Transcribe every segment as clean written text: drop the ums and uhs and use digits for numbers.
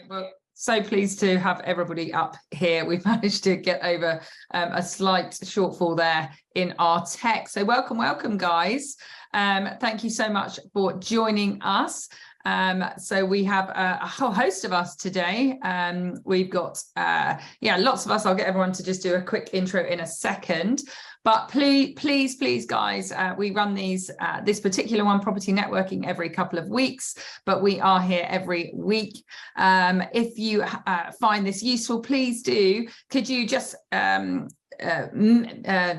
Well, so pleased to have everybody up here. We've managed to get over a slight shortfall there in our tech. So welcome, guys. Thank you so much for joining us. So we have a whole host of us today. We've got, lots of us. I'll get everyone to just do a quick intro in a second. But please, guys, we run this particular one, Property Networking, every couple of weeks, but we are here every week. If you find this useful, please do. Could you just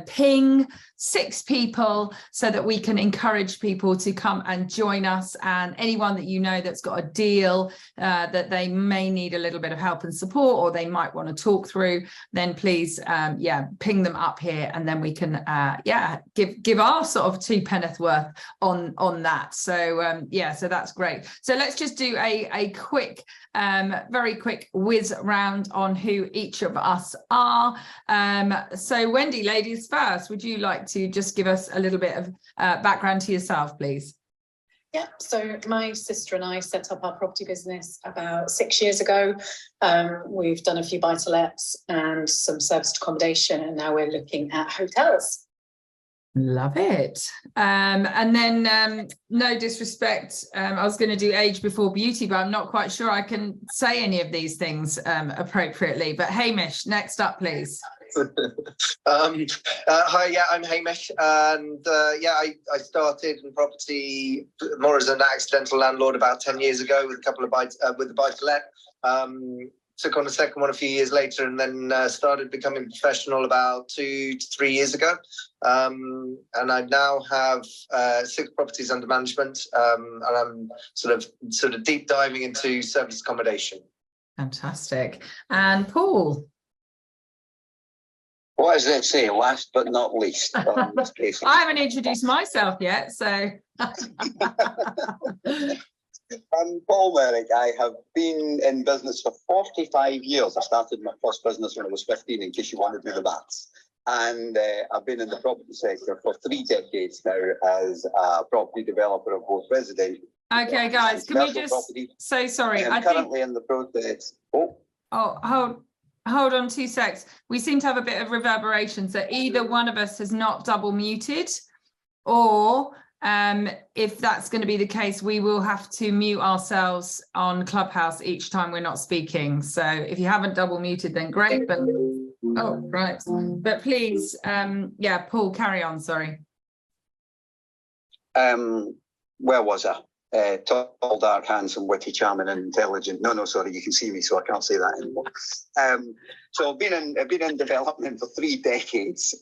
ping 6 people so that we can encourage people to come and join us, and anyone that you know that's got a deal that they may need a little bit of help and support, or they might want to talk through, then please ping them up here, and then we can give our sort of 2 penneth worth on that. So so that's great. So let's just do a quick very quick whiz round on who each of us are. So Wendy, ladies first, would you like to just give us a little bit of background to yourself, please? Yeah, so my sister and I set up our property business about 6 years ago. We've done a few buy-to-lets and some serviced accommodation, and now we're looking at hotels. Love it. And then no disrespect, I was going to do age before beauty, but I'm not quite sure I can say any of these things appropriately. But Hamish, next up, please. Hi, I'm Hamish, and I started in property more as an accidental landlord about 10 years ago with a couple of with the buy-to-let. Took on a second one a few years later, and then started becoming professional about 2 to 3 years ago. And I now have 6 properties under management, and I'm sort of deep diving into service accommodation. Fantastic. And Paul? What does it say? Last but not least. I haven't introduced myself yet, so. I'm Paul Merrick. I have been in business for 45 years. I started my first business when I was 15, in case you wanted to do the maths. And I've been in the property sector for 3 decades now as a property developer of both residential. Okay, guys, can we just... Property. So sorry. I'm currently in the process. Hold on 2 secs. We seem to have a bit of reverberation. So either one of us has not double muted, or... if that's going to be the case, we will have to mute ourselves on Clubhouse each time we're not speaking. So if you haven't double muted, then great. But But please, Paul, carry on. Sorry. Where was I? Tall, dark, handsome, witty, charming, and intelligent. No, sorry, you can see me, so I can't say that anymore. So I've been in development for 3 decades,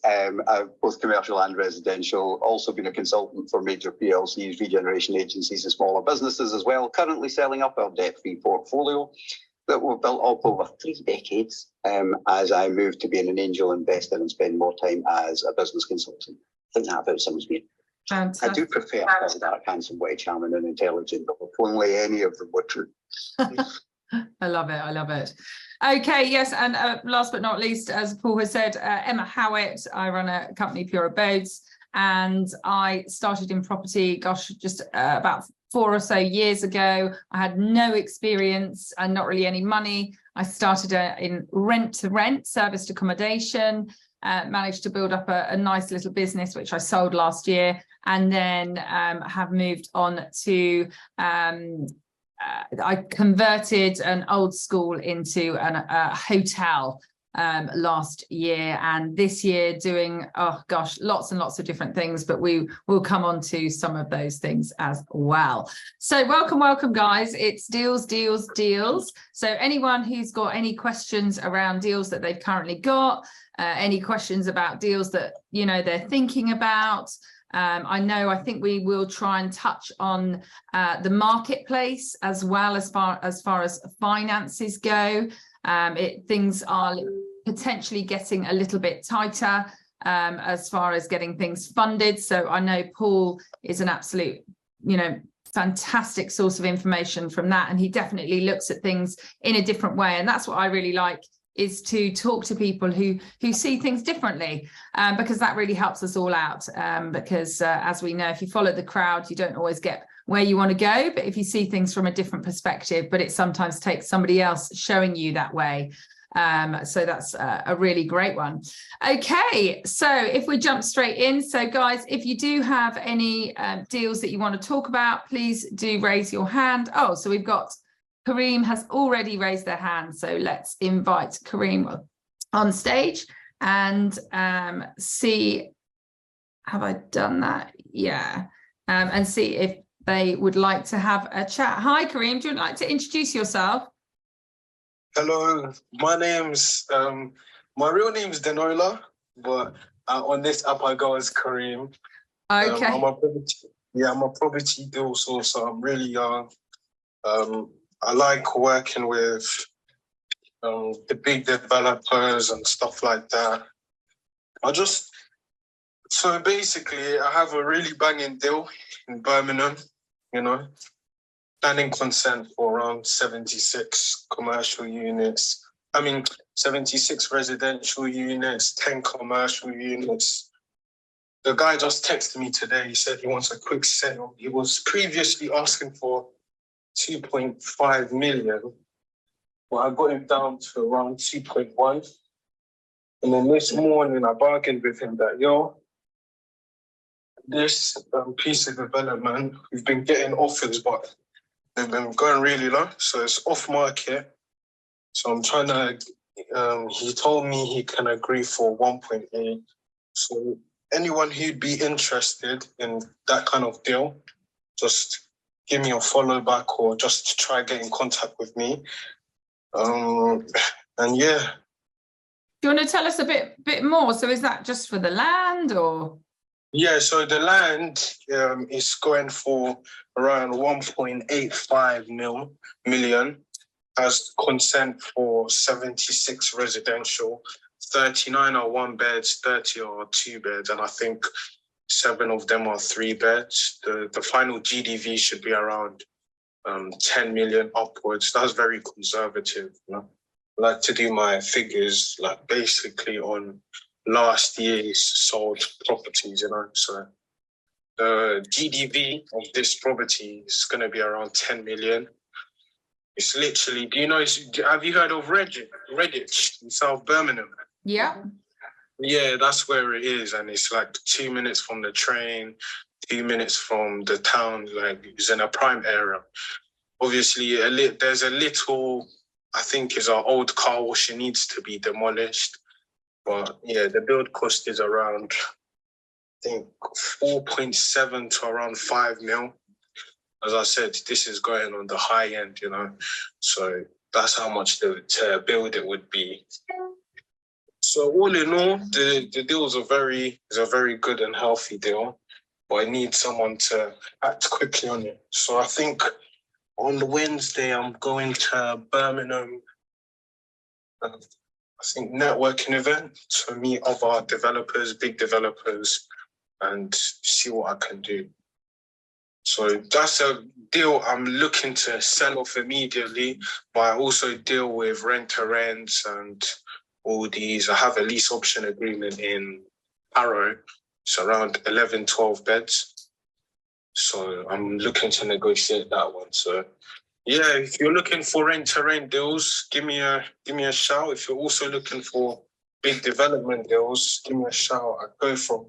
both commercial and residential. Also been a consultant for major PLCs, regeneration agencies, and smaller businesses as well. Currently selling up our debt-free portfolio that we've built up over 3 decades, as I move to being an angel investor and spend more time as a business consultant. I think that about sums me. Fantastic. I do prefer dark, handsome, witty, charming, and intelligent, but if only any of them were true. I love it. Okay, yes, and last but not least, as Paul has said, Emma Howitt. I run a company, Pure Abodes, and I started in property, just about 4 or so years ago. I had no experience and not really any money. I started in rent-to-rent, serviced accommodation, managed to build up a nice little business, which I sold last year, and then have moved on to... I converted an old school into a hotel last year, and this year doing lots and lots of different things, but we will come on to some of those things as well. So welcome, guys. It's deals. So anyone who's got any questions around deals that they've currently got, any questions about deals that they're thinking about, I think we will try and touch on the marketplace as well, as far as finances go. Things are potentially getting a little bit tighter as far as getting things funded. So I know Paul is an absolute, fantastic source of information from that, and he definitely looks at things in a different way. And that's what I really like, is to talk to people who see things differently, because that really helps us all out. Because as we know, if you follow the crowd, you don't always get where you want to go, but if you see things from a different perspective, but it sometimes takes somebody else showing you that way. So that's a really great one. Okay, so if we jump straight in, so guys, if you do have any deals that you want to talk about, please do raise your hand. Oh, so we've got Kareem has already raised their hand, so let's invite Kareem on stage and see, have I done that? Yeah, and see if they would like to have a chat. Hi Kareem, do you like to introduce yourself? Hello, my name's my real name's Denola, but on this app I go as Kareem. Okay. I'm a property deal source, so I'm really young. I like working with the big developers and stuff like that. So basically I have a really banging deal in Birmingham, you know. Planning consent for around 76 commercial units. 76 residential units, 10 commercial units. The guy just texted me today. He said he wants a quick sale. He was previously asking for 2.5 million. Well, I got him down to around 2.1. And then this morning I bargained with him that, this piece of development, we've been getting offers, but they've been going really low, so it's off market. So I'm trying to, he told me he can agree for 1.8. So anyone who'd be interested in that kind of deal, just give me a follow back or just try get in contact with me. And yeah. Do you want to tell us a bit more? So is that just for the land or? Yeah, so the land is going for around 1.85 million, has consent for 76 residential, 39 are 1 beds, 30 are 2 beds, and I think 7 of them are 3 beds. The final GDV should be around 10 million upwards. That's very conservative. I like to do my figures like basically on last year's sold properties, so the GDV of this property is going to be around 10 million. It's literally, have you heard of Redditch in South Birmingham? Yeah. Yeah, that's where it is. And it's like 2 minutes from the train, 2 minutes from the town, like it's in a prime area. Obviously, there's a little, I think it's our old car wash, it needs to be demolished. But yeah, the build cost is around, I think, 4.7 to around 5 mil. As I said, this is going on the high end, so that's how much to build it would be. So all in all, the deal is a very good and healthy deal, but I need someone to act quickly on it. So I think on Wednesday I'm going to Birmingham. I think networking event to meet other developers, big developers, and see what I can do. So that's a deal I'm looking to sell off immediately, but I also deal with rent-to-rents and all these. I have a lease option agreement in Harrow. It's around 11, 12 beds. So I'm looking to negotiate that one. So yeah, if you're looking for rent-to-rent deals, give me a shout. If you're also looking for big development deals, give me a shout. I go from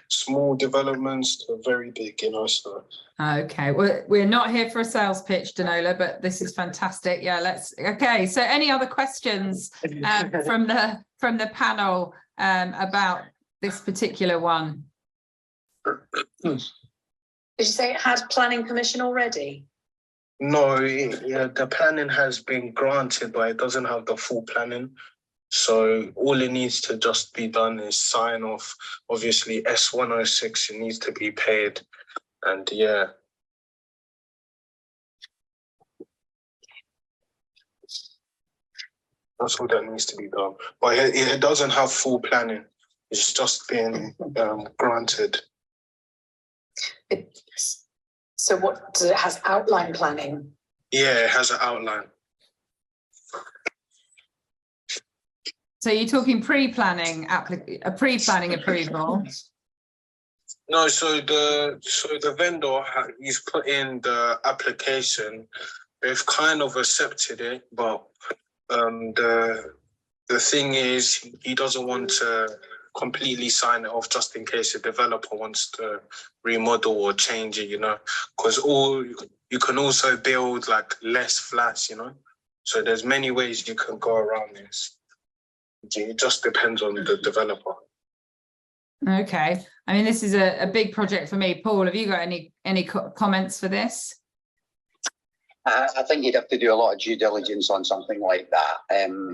small developments to very big, So. Okay, well, we're not here for a sales pitch, Denola, but this is fantastic. Yeah, okay. So any other questions from the panel about this particular one? Did you say it had planning permission already? No, the planning has been granted, but it doesn't have the full planning. So all it needs to just be done is sign off. Obviously, S106, it needs to be paid. And yeah. That's all that needs to be done. But it doesn't have full planning. It's just been granted. So what, does it has outline planning? Yeah, it has an outline. So you're talking pre-planning approval? No, so the vendor he's put in the application. They've kind of accepted it, but the thing is, he doesn't want to completely sign it off just in case a developer wants to remodel or change it, because you can also build like less flats, so there's many ways you can go around this. It just depends on the developer. Okay, I mean, this is a big project for me. Paul, have you got any comments for this? I think you'd have to do a lot of due diligence on something like that.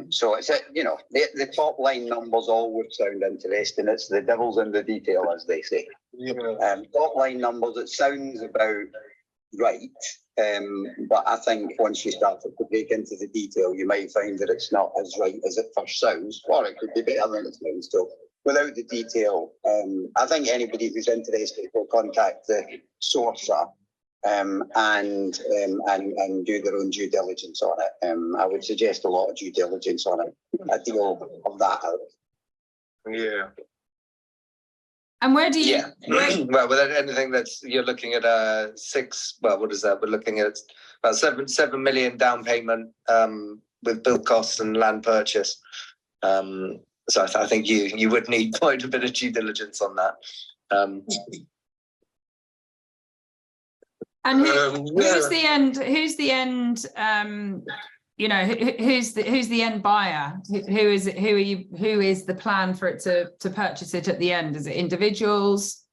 So it's the top line numbers always sound interesting. It's the devil's in the detail, as they say. Yeah. Top line numbers, it sounds about right, but I think once you start to break into the detail, you might find that it's not as right as it first sounds, or it could be better than it sounds. So without the detail, I think anybody who's interested will contact the sourcer. And do their own due diligence on it. I would suggest a lot of due diligence on it. A deal of that out. Yeah. And where do you? Yeah. Well, with anything you're looking at six. Well, what is that? We're looking at about 7 million down payment with build costs and land purchase. So I think you would need quite a bit of due diligence on that. And who's the end? Who's the end? Who's the end buyer? Who is it? Who is the plan for it to purchase it at the end? Is it individuals?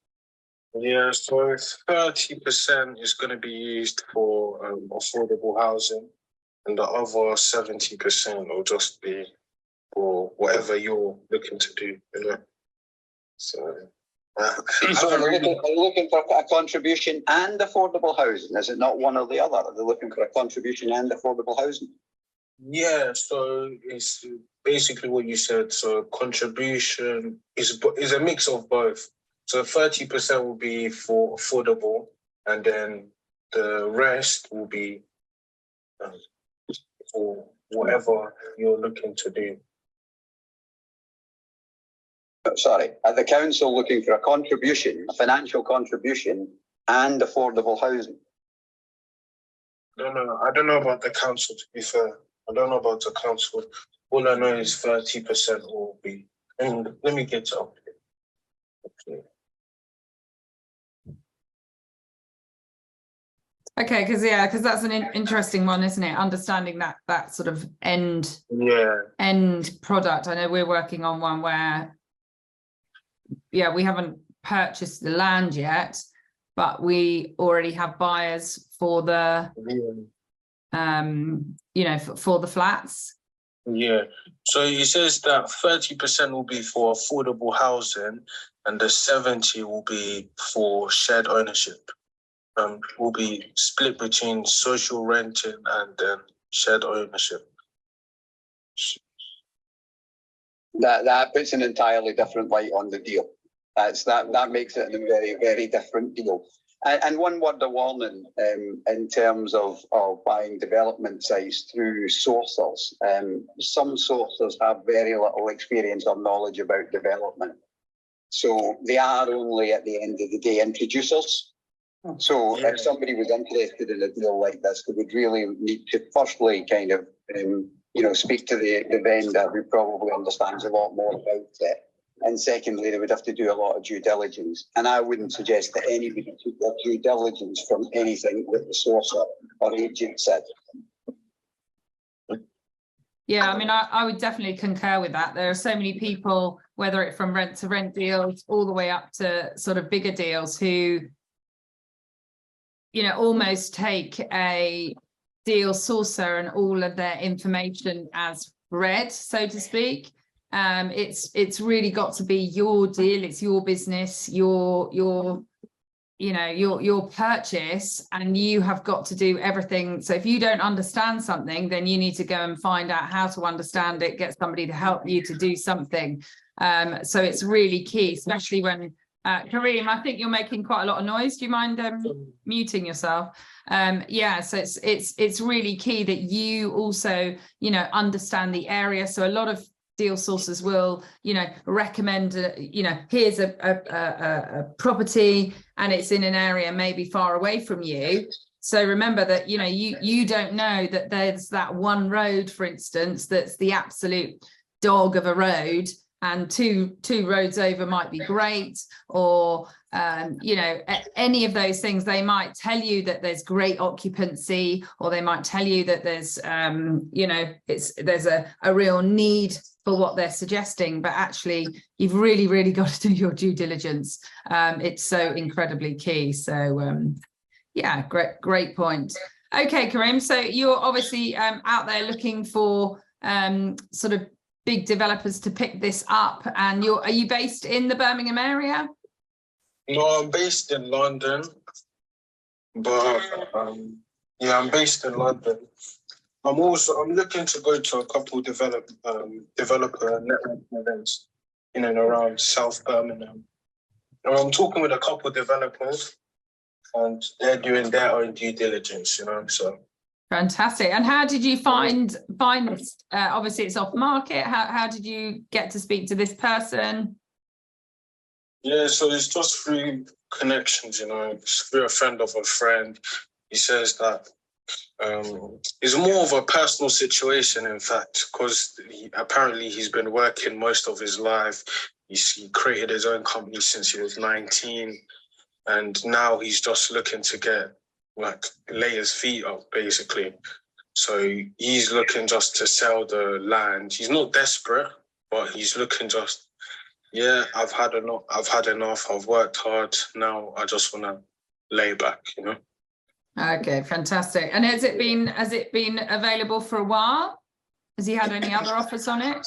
Yeah, so 30% is going to be used for affordable housing, and the other 70% will just be for whatever you're looking to do. So. So are they looking for a contribution and affordable housing? Is it not one or the other? Are they looking for a contribution and affordable housing? Yeah, so it's basically what you said. So contribution is a mix of both. So 30% will be for affordable, and then the rest will be for whatever you're looking to do. Sorry, are the council looking for a contribution, a financial contribution, and affordable housing? I don't know about the council, to be fair. I don't know about the council. All I know is 30% will be. And let me get up. Okay, because that's an interesting one, isn't it? Understanding that sort of end product. I know we're working on one where. Yeah, we haven't purchased the land yet, but we already have buyers for the, for the flats. Yeah. So it says that 30% will be for affordable housing, and the 70% will be for shared ownership. Will be split between social renting and shared ownership. That puts an entirely different light on the deal. That makes it a very, very different deal. And one word of warning in terms of buying development sites through sourcers. Some sourcers have very little experience or knowledge about development. So they are only at the end of the day introducers. So if somebody was interested in a deal like this, they would really need to firstly kind of speak to the vendor who probably understands a lot more about it. And secondly, they would have to do a lot of due diligence. And I wouldn't suggest that anybody took their due diligence from anything that the sourcer or agent said. Yeah, I mean, I would definitely concur with that. There are so many people, whether it's from rent to rent deals, all the way up to sort of bigger deals, who, almost take a deal sourcer and all of their information as read, so to speak. It's really got to be your deal. It's your business, your purchase, and you have got to do everything. So if you don't understand something, then you need to go and find out how to understand it, get somebody to help you to do something. So it's really key, especially when Kareem, I think you're making quite a lot of noise. Do you mind muting yourself? So it's really key that you also, understand the area. So a lot of deal sources will, you know, recommend, you know, here's a property and it's in an area maybe far away from you. So remember that, you know, you don't know that there's that one road, for instance, that's the absolute dog of a road, and two roads over might be great, or you know, any of those things. They might tell you that there's great occupancy, or they might tell you that there's you know, there's a real need for what they're suggesting, but actually you've really got to do your due diligence. It's so incredibly key. So yeah, great point. Okay, Karim, so you're obviously out there looking for sort of big developers to pick this up, and are you based in the Birmingham area? No, I'm based in London, but yeah, I'm based in London. I'm looking to go to a couple developer networking events in and around South Birmingham. And I'm talking with a couple developers, and they're doing their own due diligence, you know. So fantastic. And how did you find obviously it's off market, how did you get to speak to this person? Yeah, so it's just through connections, you know. It's through a friend of a friend. He says that it's more of a personal situation, in fact, because apparently he's been working most of his life. He created his own company since he was 19, and now he's just looking to lay his feet up, basically. So he's looking just to sell the land. He's not desperate, but he's looking just, yeah, I've had enough. I've worked hard. Now I just want to lay back, you know. Okay, fantastic. And has it been available for a while? Has he had any other offers on it?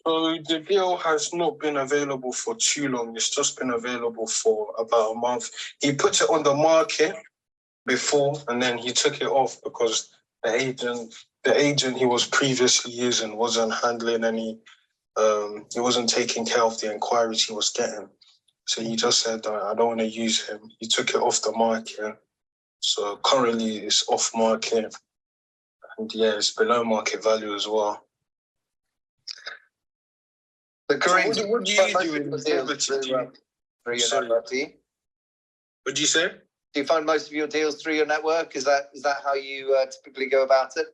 So the deal has not been available for too long. It's just been available for about a month. He put it on the market before, and then he took it off because the agent he was previously using wasn't handling any. He wasn't taking care of the inquiries he was getting. So he just said, I don't want to use him. He took it off the market. So currently it's off market. And yeah, it's below market value as well. So Karim, what do you do in deals through your network? What do you say? Do you find most of your deals through your network? Is that how you typically go about it?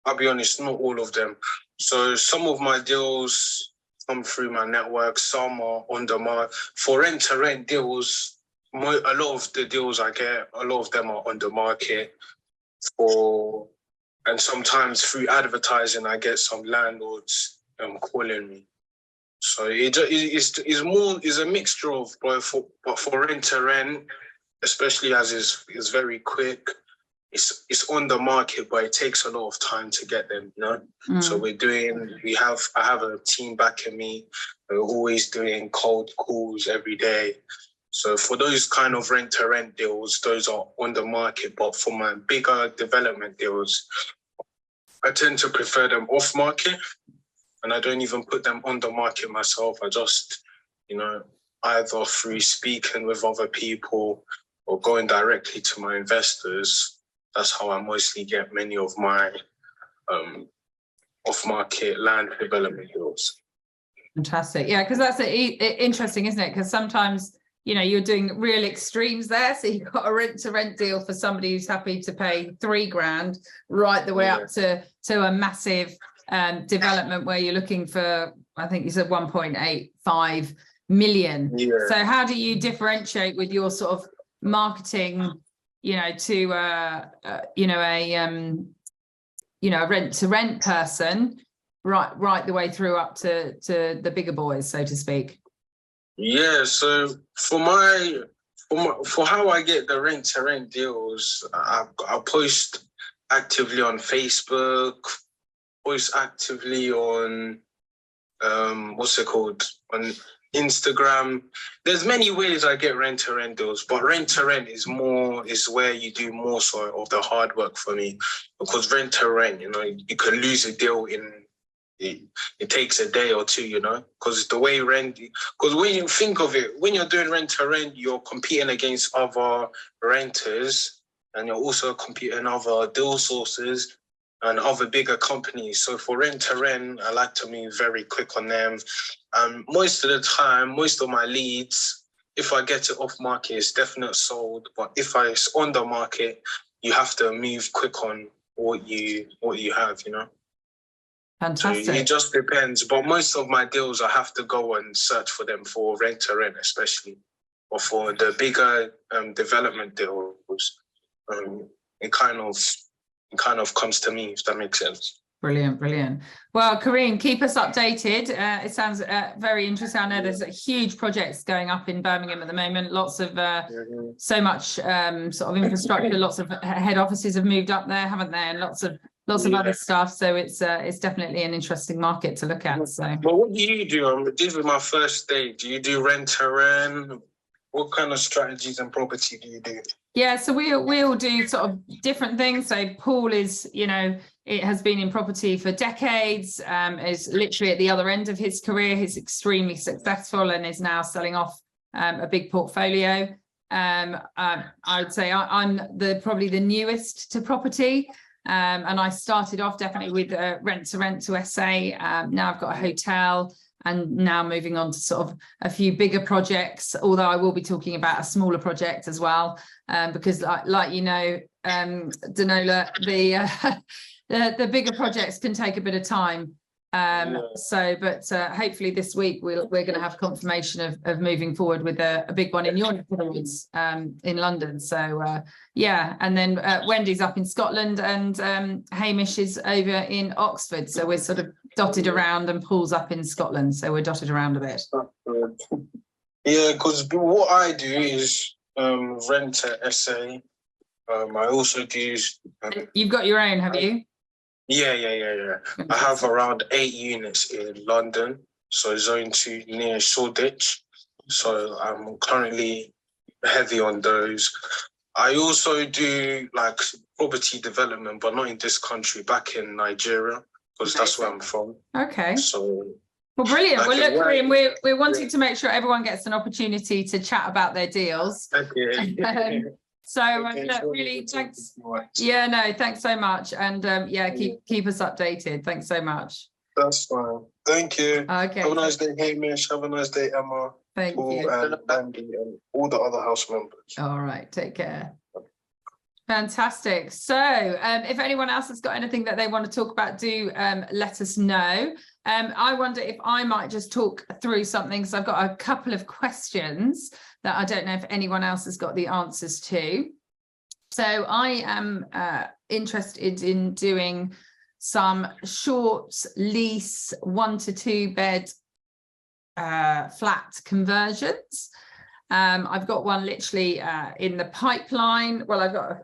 I'll be honest, not all of them. So some of my deals come through my network, some are on the market. For rent-to-rent deals, a lot of the deals I get, a lot of them are on the market. And sometimes through advertising, I get some landlords calling me. So it's a mixture of both. But for rent-to-rent, especially as it's very quick, it's on the market, but it takes a lot of time to get them, you know. So I have a team backing me. We're always doing cold calls every day. So for those kind of rent-to-rent deals, those are on the market. But for my bigger development deals, I tend to prefer them off market, and I don't even put them on the market myself. I just, you know, either through speaking with other people or going directly to my investors. That's how I mostly get many of my off-market land development deals. Fantastic. Yeah, because that's interesting, isn't it? Because sometimes, you know, you're doing real extremes there. So you've got a rent-to-rent deal for somebody who's happy to pay $3,000 right the way up to a massive development where you're looking for, I think you said 1.85 million. Yeah. So how do you differentiate with your sort of marketing, you know, to a rent-to-rent person right the way through up to the bigger boys, so to speak? Yeah, so for how I get the rent-to-rent deals, I post actively on Facebook, post actively on on Instagram. There's many ways I get rent-to-rent deals, but rent-to-rent is where you do more so of the hard work for me, because rent-to-rent, you know, you can lose a deal it takes a day or two, you know, because when you think of it, when you're doing rent-to-rent, you're competing against other renters, and you're also competing other deal sources, and other bigger companies. So for rent to rent, I like to move very quick on them. Most of the time, most of my leads, if I get it off market, it's definitely sold. But if it's on the market, you have to move quick on what you have, you know. Fantastic. So it just depends. But most of my deals, I have to go and search for them for rent to rent, especially, or for the bigger development deals. It kind of comes to me, if that makes sense. Brilliant, brilliant. Well, Kareem, keep us updated. It sounds very interesting. I know there's huge projects going up in Birmingham at the moment. Lots of so much sort of infrastructure. Lots of head offices have moved up there, haven't they? And lots of other stuff. So it's definitely an interesting market to look at. So, well, what do you do? This is my first day. Do you do rent to rent? What kind of strategies and property do you do? Yeah, so we all do sort of different things. So Paul is, you know, it has been in property for decades, is literally at the other end of his career. He's extremely successful and is now selling off a big portfolio. I would say I'm probably the newest to property. And I started off definitely with rent to SA. Now I've got a hotel, and now moving on to sort of a few bigger projects, although I will be talking about a smaller project as well, because like you know, Danola, the bigger projects can take a bit of time. So, but hopefully this week we're going to have confirmation of moving forward with a big one in your neck of the woods, in London. So yeah, and then Wendy's up in Scotland, and Hamish is over in Oxford. So we're sort of dotted around, and Paul's up in Scotland. So we're dotted around a bit. Yeah, because what I do is rent to SA. I also do. You've got your own, have you? Yeah. I have around 8 units in London, so Zone 2 near Shoreditch. So I'm currently heavy on those. I also do like property development, but not in this country, back in Nigeria, because that's where I'm from. Okay. So, well, brilliant. Well, look, Kareem, we're wanting Yeah. to make sure everyone gets an opportunity to chat about their deals. Okay. So look, really, thanks. Yeah, no, thanks so much, and yeah, keep us updated. Thanks so much. That's fine. Thank you. Okay. Have a nice day, Hamish. Have a nice day, Emma. Thank Paul, you. and Wendy, and all the other house members. All right, take care. Fantastic. So if anyone else has got anything that they want to talk about, do let us know. I wonder if I might just talk through something. So I've got a couple of questions that I don't know if anyone else has got the answers to. So I am interested in doing some short lease 1 to 2 bed flat conversions. I've got one literally in the pipeline. Well, I've got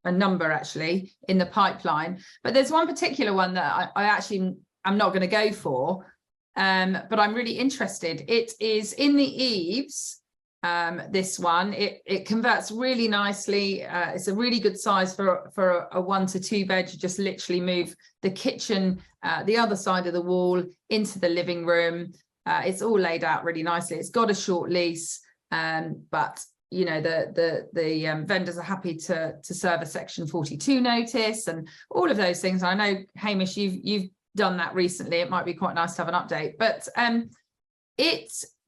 a number actually in the pipeline, but there's one particular one that I'm not going to go for, but I'm really interested. It is in the eaves. This one, it converts really nicely. It's a really good size for a 1 to 2 bed. You just literally move the kitchen the other side of the wall into the living room. It's all laid out really nicely. It's got a short lease. But you know, the vendors are happy to serve a Section 42 notice and all of those things. I know, Hamish, you've done that recently. It might be quite nice to have an update. But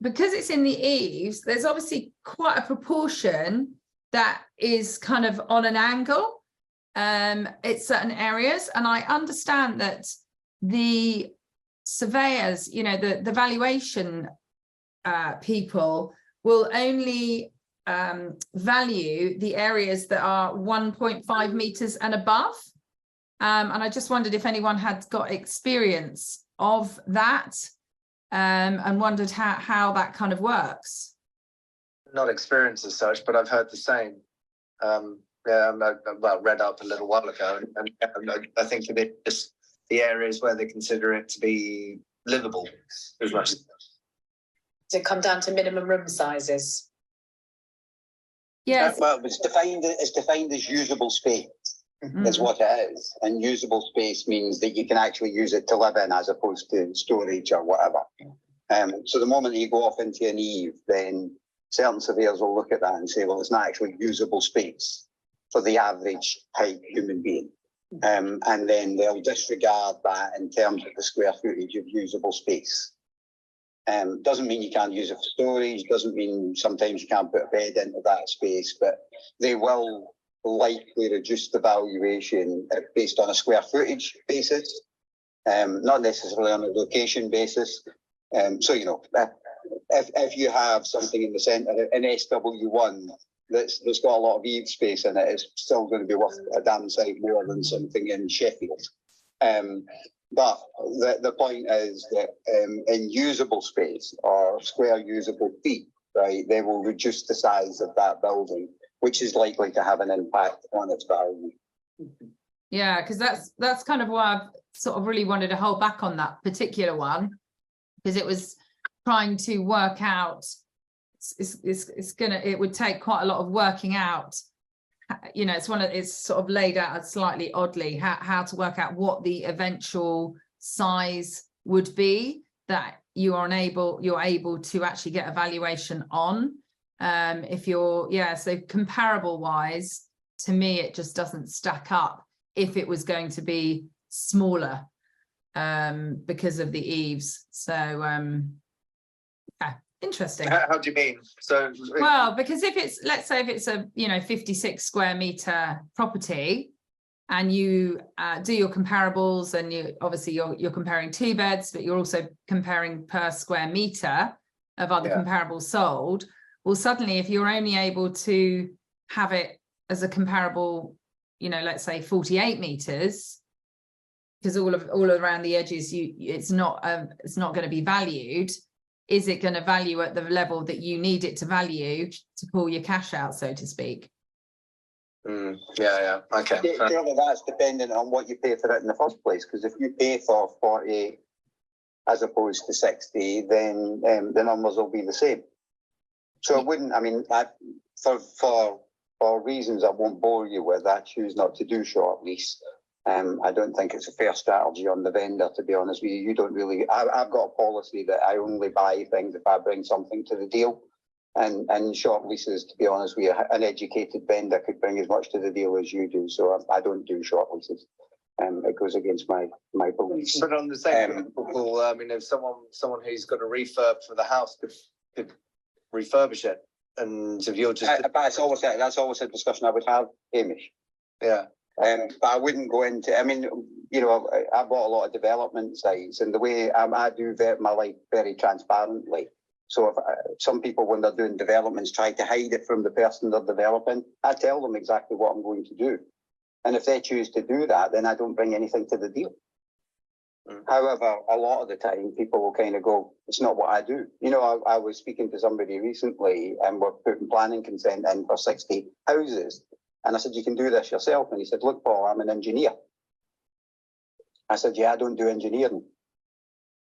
because it's in the eaves, there's obviously quite a proportion that is kind of on an angle at certain areas, and I understand that the surveyors, you know, the valuation people will only value the areas that are 1.5 meters and above. And I just wondered if anyone had got experience of that, and wondered how that kind of works. Not experienced as such, but I've heard the same. Read up a little while ago, and I think it's the areas where they consider it to be livable as much. Does it come down to minimum room sizes? Yes. Well, it's defined as usable space. Mm-hmm. Is what it is, and usable space means that you can actually use it to live in as opposed to storage or whatever. So the moment you go off into an eave, then certain surveyors will look at that and say, well, it's not actually usable space for the average type human being. and then they'll disregard that in terms of the square footage of usable space. Doesn't mean you can't use it for storage, doesn't mean sometimes you can't put a bed into that space, but they will likely reduce the valuation based on a square footage basis, not necessarily on a location basis. So, you know, if you have something in the centre, an SW1 that's got a lot of eave space in it, it's still going to be worth a damn sight more than something in Sheffield. But the point is that in usable space or square usable feet, right, they will reduce the size of that building, which is likely to have an impact on its value. Yeah, because that's kind of why I've sort of really wanted to hold back on that particular one, because it was trying to work out. It would take quite a lot of working out. You know, it's sort of laid out slightly oddly how to work out what the eventual size would be that you're able to actually get a valuation on. If you're, so comparable wise, to me, it just doesn't stack up if it was going to be smaller because of the eaves. So, interesting. How do you mean? So, well, because let's say if it's a 56 square meter property, and you do your comparables, and you're comparing two beds, but you're also comparing per square meter of other comparables sold. Well, suddenly, if you're only able to have it as a comparable, let's say 48 meters, because all around the edges, it's not going to be valued. Is it going to value at the level that you need it to value to pull your cash out, so to speak? Okay. Surely that's dependent on what you pay for it in the first place, because if you pay for 48 as opposed to 60, then the numbers will be the same. So it wouldn't, for reasons I won't bore you with, I choose not to do short lease. I don't think it's a fair strategy on the vendor, to be honest with you. You don't really. I've got a policy that I only buy things if I bring something to the deal, and short leases, to be honest with you, an educated vendor could bring as much to the deal as you do. So I don't do short leases. It goes against my beliefs. But on the same principle, if someone who's got a refurb for the house could refurbish it, and if you're just that's always a discussion I would have, Hamish. Yeah. But I wouldn't go into. I bought a lot of development sites, and the way I do my life very transparently. So if some people, when they're doing developments, try to hide it from the person they're developing, I tell them exactly what I'm going to do, and if they choose to do that, then I don't bring anything to the deal. However, a lot of the time, people will kind of go, "It's not what I do." I was speaking to somebody recently, and we're putting planning consent in for 60 houses. And I said, "You can do this yourself." And he said, "Look, Paul, I'm an engineer." I said, "Yeah, I don't do engineering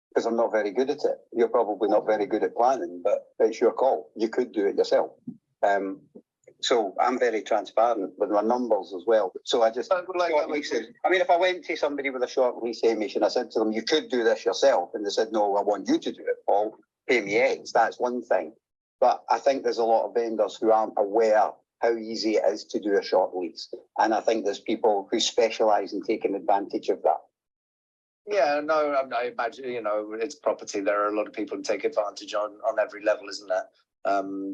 because I'm not very good at it. You're probably not very good at planning, but it's your call. You could do it yourself." So I'm very transparent with my numbers as well. So I just, if I went to somebody with a short lease, Hamish, and I said to them, "You could do this yourself," and they said, "No, I want you to do it, Paul. Pay me X." That's one thing. But I think there's a lot of vendors who aren't aware how easy it is to do a short lease. And I think there's people who specialise in taking advantage of that. Yeah, no, I imagine, it's property. There are a lot of people who take advantage on every level, isn't there?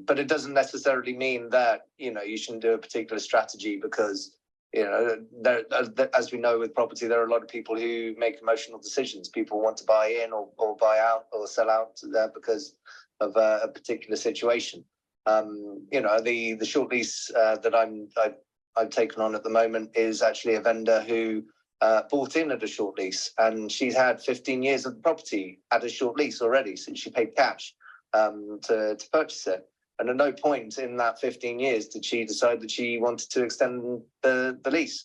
But it doesn't necessarily mean that, you shouldn't do a particular strategy because, as we know with property, there are a lot of people who make emotional decisions. People want to buy in or buy out or sell out there because of a particular situation. The short lease that I've taken on at the moment is actually a vendor who bought in at a short lease, and she's had 15 years of the property at a short lease already since she paid cash to purchase it. And at no point in that 15 years did she decide that she wanted to extend the lease.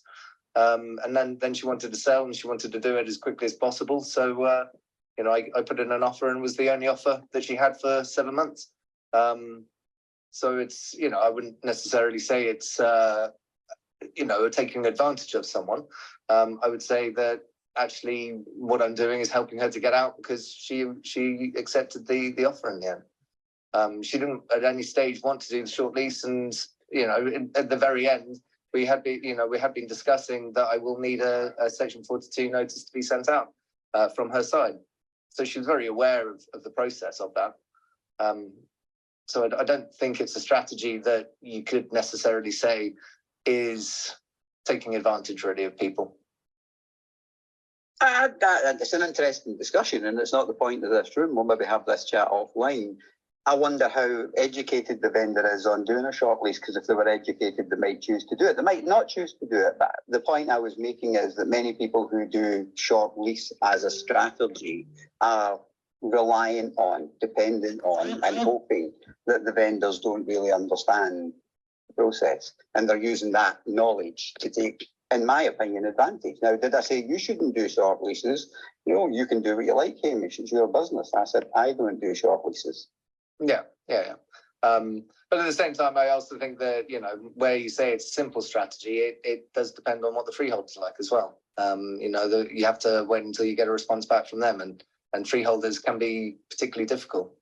And then she wanted to sell, and she wanted to do it as quickly as possible. So, I put in an offer, and was the only offer that she had for 7 months. So it's, I wouldn't necessarily say it's, taking advantage of someone. I would say that actually what I'm doing is helping her to get out because she accepted the offer in the end. She didn't at any stage want to do the short lease, and, at the very end, we had been discussing that I will need a Section 42 notice to be sent out from her side. So she was very aware of the process of that. So I don't think it's a strategy that you could necessarily say is taking advantage really of people. It's an interesting discussion, and it's not the point of this room. We'll maybe have this chat offline. I wonder how educated the vendor is on doing a short lease, because if they were educated, they might choose to do it. They might not choose to do it, but the point I was making is that many people who do short lease as a strategy are reliant on, dependent on, and hoping that the vendors don't really understand the process, and they're using that knowledge to take, in my opinion, advantage. Now, did I say you shouldn't do short leases? No, you can do what you like, Hamish. It's your business. I said I don't do short leases. Yeah. But at the same time, I also think that, where you say it's a simple strategy, it does depend on what the freeholders like as well. You have to wait until you get a response back from them, and freeholders can be particularly difficult.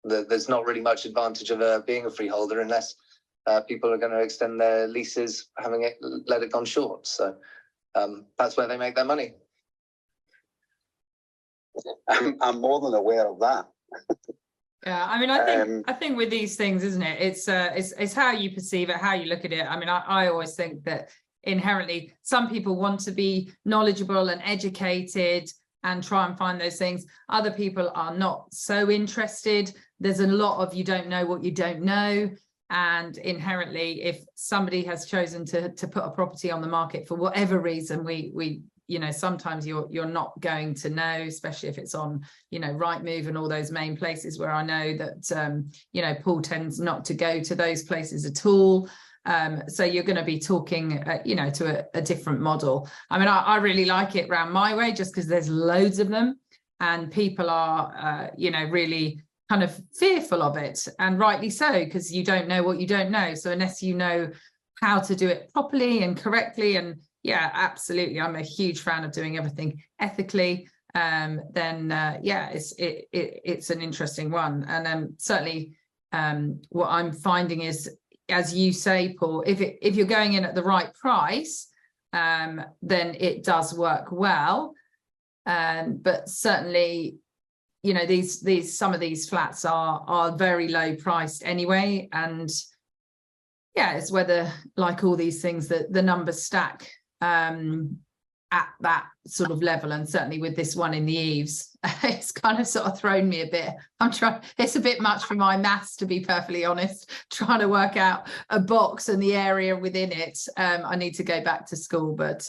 There's not really much advantage of being a freeholder unless people are going to extend their leases, let it gone short. So that's where they make their money. I'm more than aware of that. Yeah, I mean, I think with these things, isn't it? It's how you perceive it, how you look at it. I mean, I always think that inherently some people want to be knowledgeable and educated and try and find those things. Other people are not so interested. There's a lot of you don't know what you don't know. And inherently, if somebody has chosen to put a property on the market for whatever reason, we sometimes you're not going to know, especially if it's on, Rightmove and all those main places where I know that, Paul tends not to go to those places at all. So you're going to be talking, to a different model. I mean, I really like it round my way just because there's loads of them and people are, really kind of fearful of it, and rightly so, because you don't know what you don't know. So unless you know how to do it properly and correctly, and yeah, absolutely, I'm a huge fan of doing everything ethically, it's an interesting one. And certainly what I'm finding is, as you say, Paul, if you're going in at the right price, then it does work well. But certainly, some of these flats are very low priced anyway, and yeah, it's whether, like all these things, that the numbers stack at that sort of level. And certainly with this one in the eaves, it's kind of sort of thrown me a bit. It's a bit much for my maths, to be perfectly honest, trying to work out a box and the area within it. I need to go back to school, but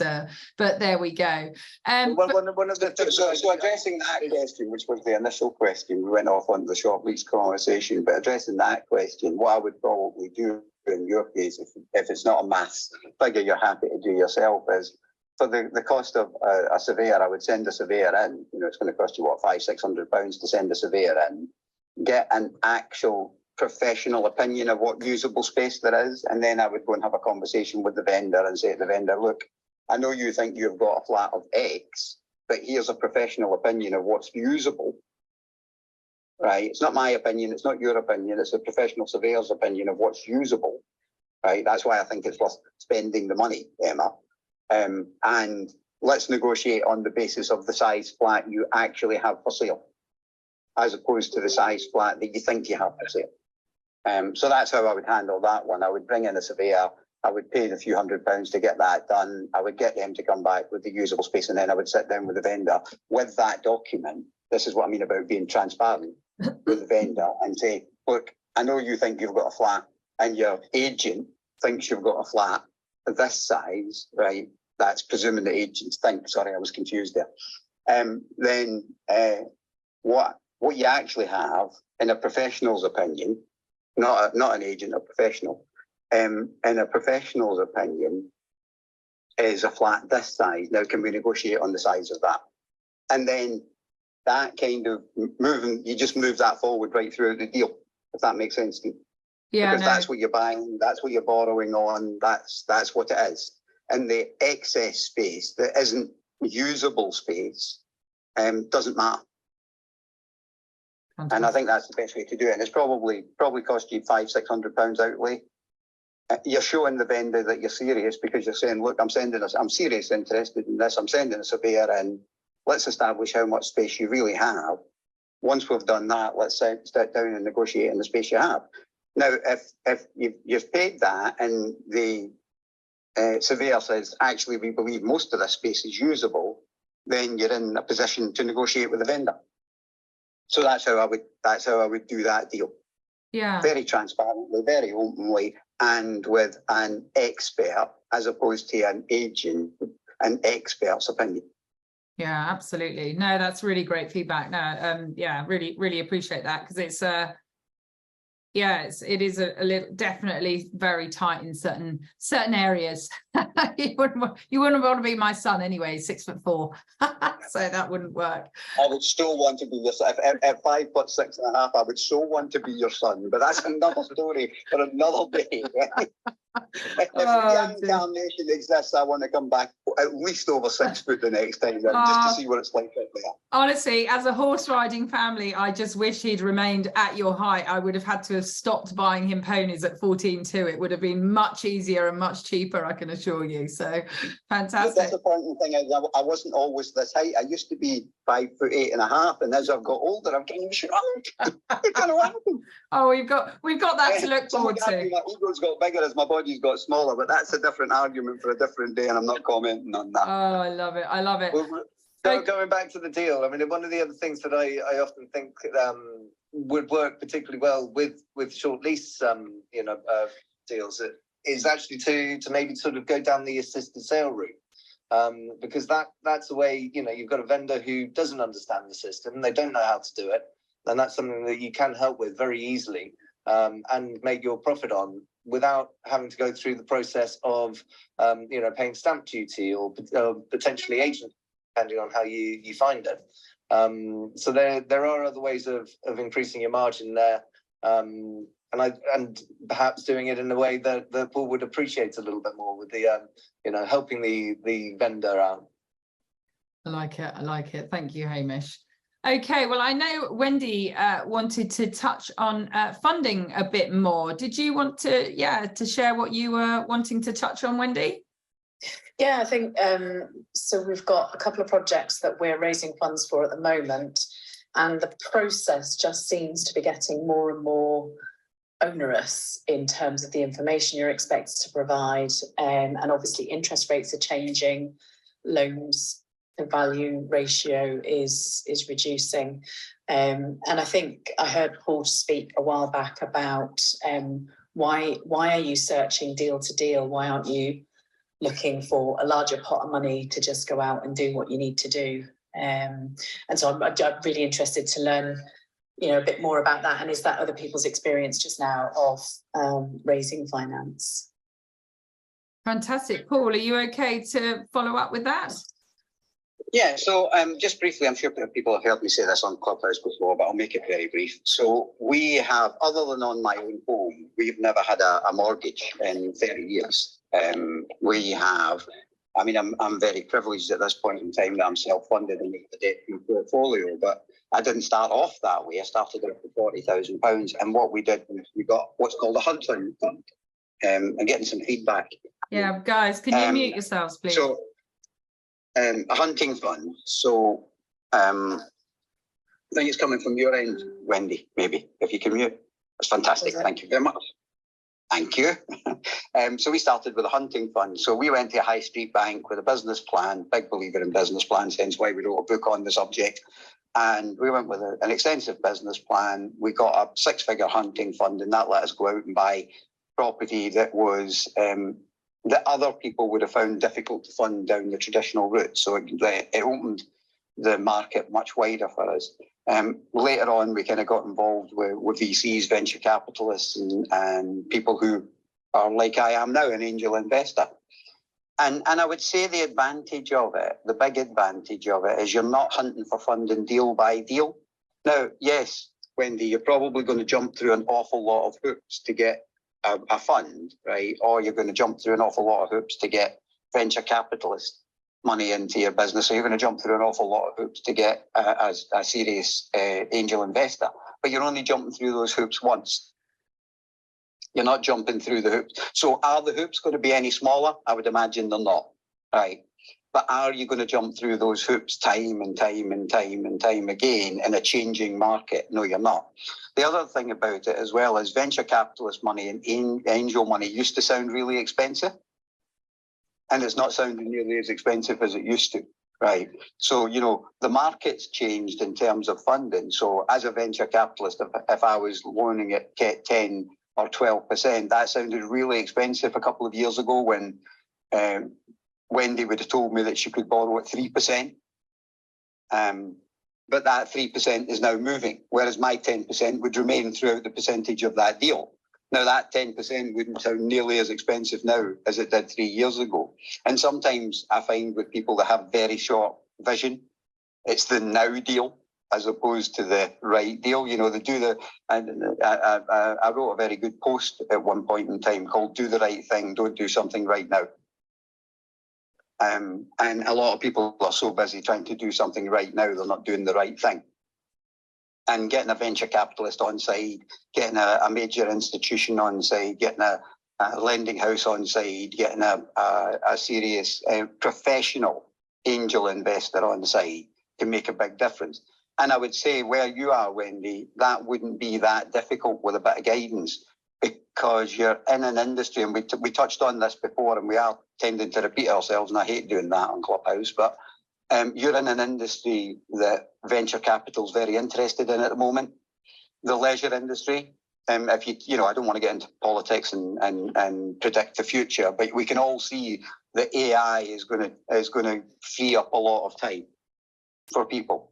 there we go. One of the things, so addressing that question, which was the initial question, we went off on the short lease conversation, but addressing that question, what I would probably do in your case, if it's not a maths figure you're happy to do yourself, is for the cost of a surveyor, I would send a surveyor in. It's going to cost you, £500-600 to send a surveyor in, get an actual professional opinion of what usable space there is, and then I would go and have a conversation with the vendor and say to the vendor, look, I know you think you've got a flat of X, but here's a professional opinion of what's usable. Right? It's not my opinion, it's not your opinion, it's a professional surveyor's opinion of what's usable. Right? That's why I think it's worth spending the money, Emma. And let's negotiate on the basis of the size flat you actually have for sale, as opposed to the size flat that you think you have for sale. So that's how I would handle that one. I would bring in a surveyor, I would pay the few £100s to get that done, I would get them to come back with the usable space, and then I would sit down with the vendor with that document. This is what I mean about being transparent with the vendor, and say, look, I know you think you've got a flat and your agent thinks you've got a flat this size, right? That's presuming the agents think. Sorry, I was confused there. Then what you actually have, in a professional's opinion, not an agent, a professional, in a professional's opinion, is a flat this size. Now, can we negotiate on the size of that? And then that kind of you just move that forward right through the deal, if that makes sense to you. Yeah, because that's what you're buying, that's what you're borrowing on, that's what it is. And the excess space that isn't usable space doesn't matter. Fantastic. And I think that's the best way to do it. And it's probably cost you £500-600 outlay you're showing the vendor that you're serious, because you're saying, look, I'm serious interested in this. I'm sending a surveyor in. Let's establish how much space you really have. Once we've done that, let's sit down and negotiate in the space you have. Now, if you've paid that and the surveyor says, actually, we believe most of this space is usable, then you're in a position to negotiate with the vendor. So that's how I would do that deal. Yeah. Very transparently, very openly, and with an expert as opposed to an agent, an expert's opinion. Yeah, absolutely. No, that's really great feedback. No, yeah, really appreciate that, because it's it is a little, definitely very tight in certain areas. you wouldn't want to be my son anyway, 6'4", so that wouldn't work. I would still want to be your son. At 5'6.5", I would still want to be your son, but that's another story for another day. If reincarnation exists, I want to come back at least over 6 foot the next time, just to see what it's like out there. Honestly, as a horse riding family, I just wish he'd remained at your height. I would have had to have stopped buying him ponies at 14.2. It would have been much easier and much cheaper, I can assure you. So fantastic. The disappointing thing is I wasn't always this height. I used to be 5'8.5", and as I've got older, I've kind of shrunk. It kind of happened. Oh, we've got that to look forward to. My ego's got bigger as my body's got smaller, but that's a different argument for a different day, and I'm not commenting on that. Oh, I love it. So going back to the deal, I mean, one of the other things that I often think would work particularly well with short lease, deals is actually to maybe sort of go down the assisted sale route, because that's the way, you've got a vendor who doesn't understand the system, they don't know how to do it, and that's something that you can help with very easily, and make your profit on, without having to go through the process of paying stamp duty or potentially agent, depending on how you find it. So there are other ways of increasing your margin there, and perhaps doing it in a way that Paul would appreciate a little bit more, with the helping the vendor out. I like it. Thank you, Hamish. Okay, well, I know Wendy wanted to touch on funding a bit more. Did you want to share what you were wanting to touch on, Wendy? Yeah, I think so. We've got a couple of projects that we're raising funds for at the moment, and the process just seems to be getting more and more onerous in terms of the information you're expected to provide, and obviously interest rates are changing, loans to value ratio is reducing, and I think I heard Paul speak a while back about why are you searching deal to deal? Why aren't you looking for a larger pot of money to just go out and do what you need to do? And so I'm really interested to learn, a bit more about that. And is that other people's experience just now of raising finance? Fantastic. Paul, are you okay to follow up with that? Yeah, so just briefly, I'm sure people have heard me say this on Clubhouse before, but I'll make it very brief. So we have, other than on my own home, we've never had a mortgage in 30 years. We have, I'm very privileged at this point in time that I'm self-funded and make the debt-free portfolio, but I didn't start off that way. I started off with £40,000, and what we did was we got what's called a hunting fund. I'm getting some feedback. Yeah, guys, can you mute yourselves, please? So, a hunting fund. So, I think it's coming from your end, Wendy, maybe, if you can mute. That's fantastic. Thank you very much. Thank you. So we started with a hunting fund. So we went to a high street bank with a business plan, big believer in business plans, hence why we wrote a book on the subject. And we went with an extensive business plan. We got a 6-figure hunting fund, and that let us go out and buy property that was that other people would have found difficult to fund down the traditional route. So it opened the market much wider for us. Later on, we kind of got involved with VCs, venture capitalists, and people who are like I am now, an angel investor. And I would say the advantage of it, the big advantage of it, is you're not hunting for funding deal by deal. Now, yes, Wendy, you're probably going to jump through an awful lot of hoops to get a fund, right? Or you're going to jump through an awful lot of hoops to get venture capitalist money into your business. So you're going to jump through an awful lot of hoops to get a serious angel investor. But you're only jumping through those hoops once. You're not jumping through the hoops. So are the hoops going to be any smaller? I would imagine they're not, right? But are you going to jump through those hoops time and time and time and time again in a changing market? No, you're not. The other thing about it as well is venture capitalist money and angel money used to sound really expensive. And it's not sounding nearly as expensive as it used to, right? So, you know, the market's changed in terms of funding. So as a venture capitalist, if I was loaning at 10 or 12%, that sounded really expensive a couple of years ago when Wendy would have told me that she could borrow at 3%. But that 3% is now moving, whereas my 10% would remain throughout the percentage of that deal. Now, that 10% wouldn't sound nearly as expensive now as it did 3 years ago. And sometimes I find with people that have very short vision, it's the now deal as opposed to the right deal. You know, they do the... I wrote a very good post at one point in time called "Do the Right Thing, Don't Do Something Right Now." And a lot of people are so busy trying to do something right now, they're not doing the right thing. And getting a venture capitalist on side, getting a major institution on side, getting a lending house on side, getting a serious professional angel investor on side can make a big difference. And I would say where you are, Wendy, that wouldn't be that difficult with a bit of guidance, because you're in an industry, and we touched on this before, and we are tending to repeat ourselves, and I hate doing that on Clubhouse, but you're in an industry that venture capital is very interested in at the moment, the leisure industry. If you know, I don't want to get into politics and predict the future, but we can all see that AI is going to free up a lot of time for people.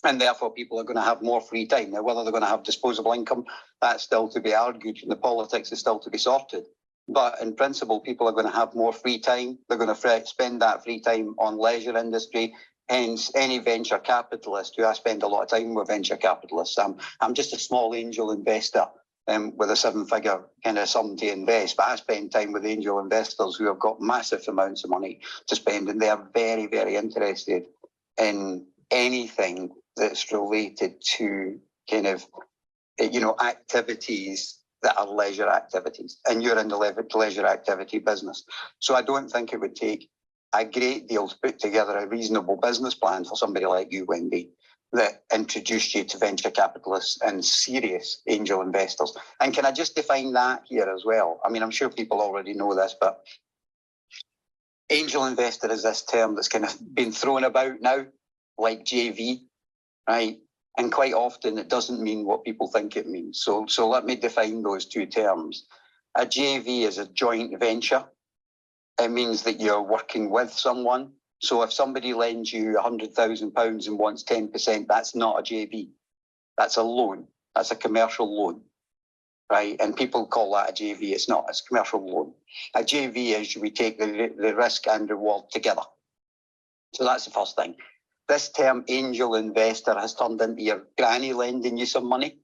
And therefore, people are going to have more free time. Now, whether they're going to have disposable income, that's still to be argued, and the politics is still to be sorted. But in principle, people are going to have more free time. They're going to spend that free time on leisure industry. Hence, any venture capitalist who I spend a lot of time with venture capitalists. I'm just a small angel investor with a 7-figure kind of sum to invest. But I spend time with angel investors who have got massive amounts of money to spend, and they are very, very interested in anything that's related to kind of, you know, activities that are leisure activities, and you're in the leisure activity business. So I don't think it would take a great deal to put together a reasonable business plan for somebody like you, Wendy, that introduced you to venture capitalists and serious angel investors. And can I just define that here as well? I mean, I'm sure people already know this, but angel investor is this term that's kind of been thrown about now, like JV, right? And quite often it doesn't mean what people think it means. So let me define those two terms. A JV is a joint venture. It means that you're working with someone. So if somebody lends you £100,000 and wants 10%, that's not a JV. That's a loan. That's a commercial loan, right? And people call that a JV. It's not. It's a commercial loan. A JV is we take the risk and reward together. So that's the first thing. This term angel investor has turned into your granny lending you some money.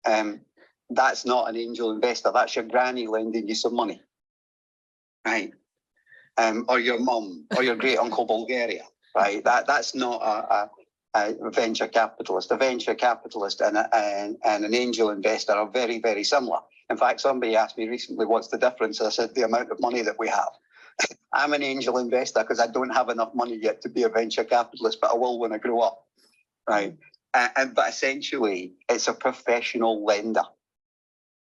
That's not an angel investor. That's your granny lending you some money, right? Or your mum or your great uncle Bulgaria, right? That's not a venture capitalist. A venture capitalist and an angel investor are very, very similar. In fact, somebody asked me recently, what's the difference? I said, the amount of money that we have. I'm an angel investor because I don't have enough money yet to be a venture capitalist, but I will when I grow up, right? But essentially, it's a professional lender.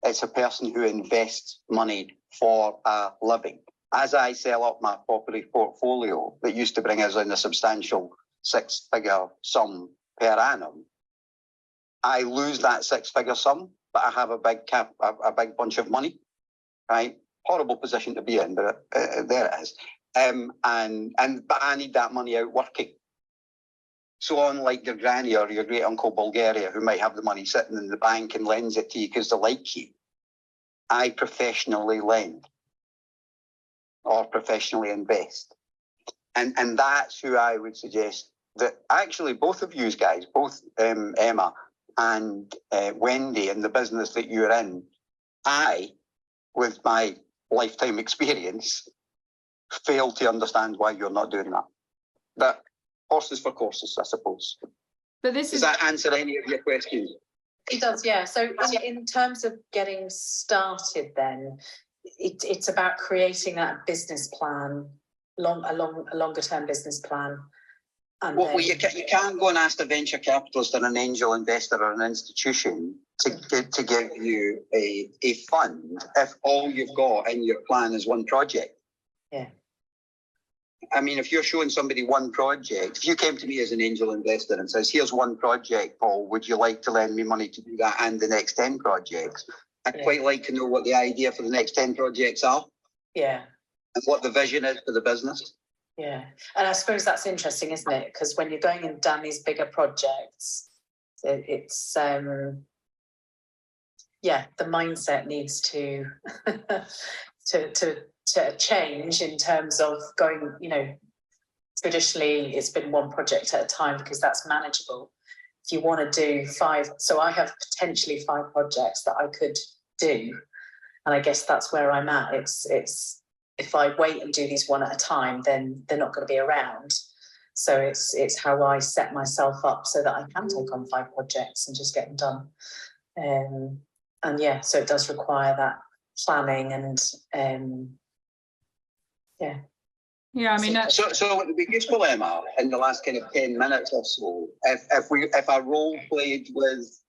It's a person who invests money for a living. As I sell up my property portfolio that used to bring us in a substantial 6-figure sum per annum, I lose that 6-figure sum, but I have a big bunch of money, right? Horrible position to be in, but there it is. But I need that money out working. So unlike your granny or your great uncle Bulgaria, who might have the money sitting in the bank and lends it to you because they like you, I professionally lend or professionally invest. And that's who I would suggest that actually both of you guys, both Emma and Wendy, in the business that you're in, I, with my lifetime experience, fail to understand why you're not doing that. But horses for courses, I suppose. But this Does that answer any of your questions? It does, yeah. So in terms of getting started, then it's about creating that business plan, a longer term business plan. And well, you can't go and ask a venture capitalist or an angel investor or an institution to give you a fund if all you've got in your plan is one project. Yeah. I mean, if you're showing somebody one project, if you came to me as an angel investor and says, here's one project, Paul, would you like to lend me money to do that and the next 10 projects? I'd quite like to know what the idea for the next 10 projects are. Yeah. And what the vision is for the business. Yeah. And I suppose that's interesting, isn't it? Because when you're going and down these bigger projects, it's, the mindset needs to change in terms of going, traditionally it's been one project at a time because that's manageable. If you want to do 5, so I have potentially 5 projects that I could do, and I guess that's where I'm at. It's if I wait and do these one at a time, then they're not going to be around. So it's how I set myself up so that I can take on 5 projects and just get them done. And yeah, so it does require that planning and yeah. Yeah, I mean, so it would be useful, Emma, in the last kind of 10 minutes or so, if I role played with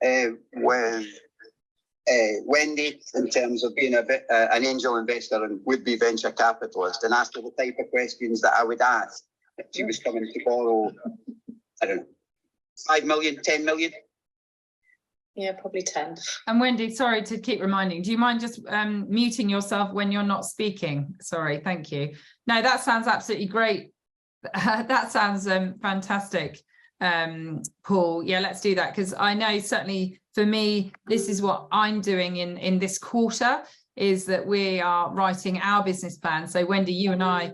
Wendy in terms of being an angel investor and would-be venture capitalist, and asked her the type of questions that I would ask if she was coming to borrow, I don't know, 5 million, 10 million. Yeah, probably 10. And Wendy, sorry to keep reminding, do you mind just muting yourself when you're not speaking? Sorry, thank you. No, that sounds absolutely great. That sounds fantastic, Paul. Yeah, let's do that, because I know certainly for me, this is what I'm doing in this quarter, is that we are writing our business plan. So Wendy, you and I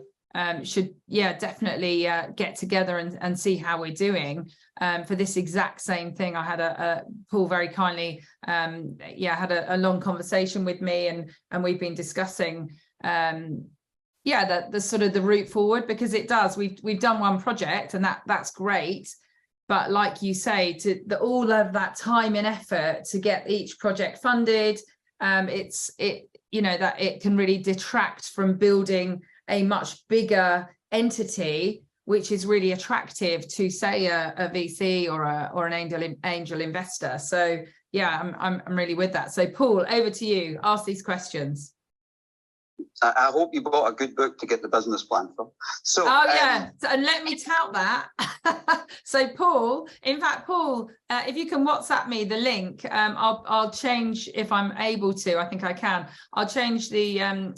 should definitely get together and see how we're doing for this exact same thing. I had Paul very kindly had a long conversation with me, and we've been discussing the sort of the route forward, because it does, we've done one project and that's great, but like you say, all of that time and effort to get each project funded, that it can really detract from building a much bigger entity, which is really attractive to, say, a VC or an angel investor. So yeah, I'm really with that. So Paul, over to you. Ask these questions. I hope you bought a good book to get the business plan from. So, and let me tout that. So Paul, in fact, Paul, if you can WhatsApp me the link, I'll change, if I'm able to. I think I can. I'll change the